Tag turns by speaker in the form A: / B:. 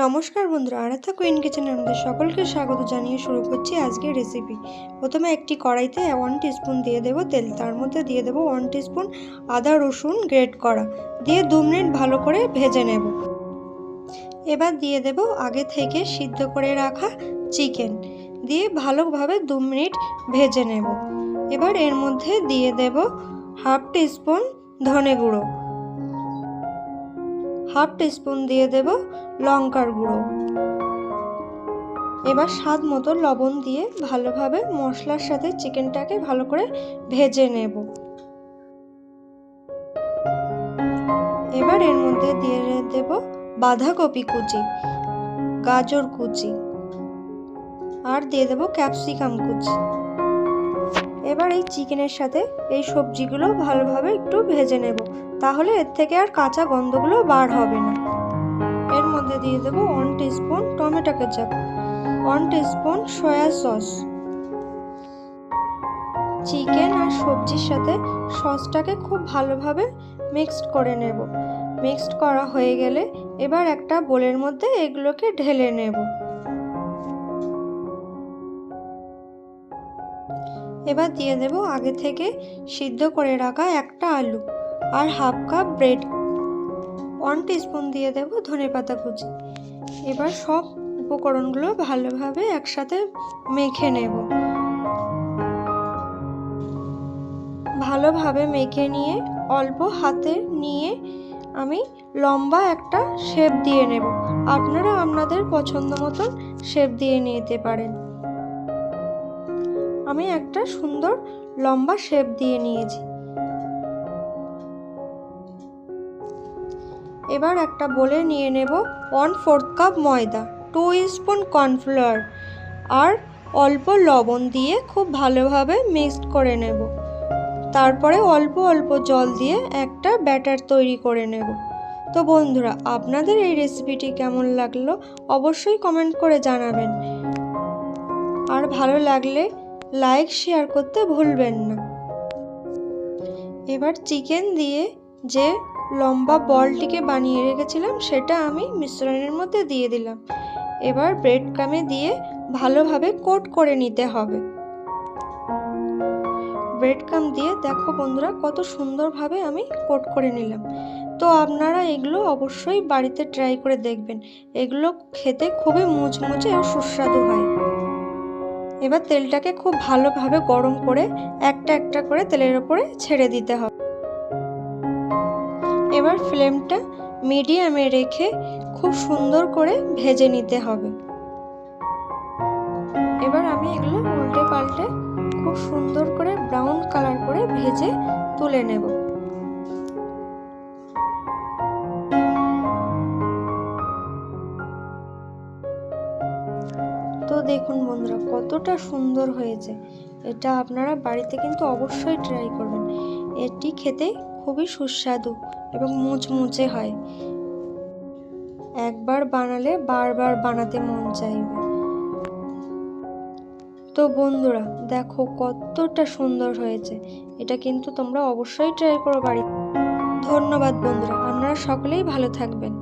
A: নমস্কার বন্ধুরা, আরাধ্যা কুইন কিচেনে আমাদের সকলকে স্বাগত জানিয়ে শুরু করছি আজকের রেসিপি। প্রথমে একটি কড়াইতে 1 টিস্পুন দিয়ে দেব তেল, তার মধ্যে দিয়ে দেব 1 টিস্পুন আদা রসুন গ্রেট করা, দিয়ে 2 মিনিট ভালো করে ভেজে নেব। এবার দিয়ে দেব আগে থেকে সিদ্ধ করে রাখা চিকেন, দিয়ে ভালোভাবে 2 মিনিট ভেজে নেব। এবার এর মধ্যে দিয়ে দেব হাফ টিস্পুন ধনে গুঁড়ো, হাফ টিস্পুন দিয়ে দেব লঙ্কার গুঁড়ো। এবার স্বাদ মতো লবণ দিয়ে ভালোভাবে মশলার সাথে চিকেনটাকে ভালো করে ভেজে নেব। এবার এর মধ্যে দিয়ে দেব বাঁধাকপি কুচি, গাজর কুচি আর দিয়ে দেব ক্যাপসিকাম কুচি। এবার এই চিকেনের সাথে এই সবজিগুলো ভালোভাবে একটু ভেজে নেব, তাহলে এর থেকে আর কাঁচা গন্ধগুলো বার হবে না। এর মধ্যে দিয়ে দেব 1 teaspoon tomato ketchup, 1 teaspoon soya sauce. Chicken আর সবজির সাথে সসটাকে খুব ভালোভাবে মিক্সড করে নেব। মিক্সড করা হয়ে গেলে এবার একটা বোলের মধ্যে এগুলোকে ঢেলে নেব। এবার দিয়ে দেব আগে থেকে সিদ্ধ করে রাখা একটা আলু আর হাফ কাপ ব্রেড, 1 টিস্পুন দিয়ে দেব ধনেপাতা কুচি। এবার সব উপকরণগুলো ভালোভাবে একসাথে মেখে নেব। ভালোভাবে মেখে নিয়ে অল্প হাতে নিয়ে আমি লম্বা একটা শেপ দিয়ে নেব। আপনারা আপনাদের পছন্দ মতন শেপ দিয়ে নিতে পারেন। আমি একটা সুন্দর লম্বা শেপ দিয়ে নিয়েছি। এবার একটা বোলে নিয়ে নেব 1/4 কাপ ময়দা, 2 স্পুন কর্নফ্লাওয়ার আর অল্প লবণ দিয়ে খুব ভালোভাবে মিক্সড করে নেব। তারপরে অল্প অল্প জল দিয়ে একটা ব্যাটার তৈরি করে নেব। তো বন্ধুরা, আপনাদের এই রেসিপিটি কেমন লাগলো অবশ্যই কমেন্ট করে জানাবেন, আর ভালো লাগলে লাইক শেয়ার করতে ভুলবেন না। এবার চিকেন দিয়ে যে লম্বা বলটিকে বানিয়ে রেখেছিলাম সেটা আমি মিশ্রণের মধ্যে দিয়ে দিলাম। এবার ব্রেড ক্রামে দিয়ে ভালোভাবে কোট করে নিতে হবে। ব্রেড ক্রাম দিয়ে দেখো বন্ধুরা কত সুন্দরভাবে আমি কোট করে নিলাম। তো আপনারা এগুলো অবশ্যই বাড়িতে ট্রাই করে দেখবেন, এগুলো খেতে খুবই মুচমুচে ও সুস্বাদু হয়। এবার তেলটাকে খুব ভালোভাবে গরম করে একটা একটা করে তেলের ওপরে ছেড়ে দিতে হবে। এবার ফ্লেমটা মিডিয়ামে রেখে খুব সুন্দর করে ভেজে নিতে হবে। এবার আমি এগুলো উল্টে পাল্টে খুব সুন্দর করে ব্রাউন কালার করে ভেজে তুলে নেব। তো দেখুন বন্ধুরা কতটা সুন্দর হয়েছে। এটা আপনারা বাড়িতে কিন্তু অবশ্যই ট্রাই করবেন। এটি খেতে খুবই সুস্বাদু এবং মুচমুচে হয়। একবার বানালে বারবার বানাতে মন চাইবে। তো বন্ধুরা দেখো কতটা সুন্দর হয়েছে, এটা কিন্তু তোমরা অবশ্যই ট্রাই করো বাড়িতে। ধন্যবাদ বন্ধুরা, আপনারা সকলেই ভালো থাকবেন।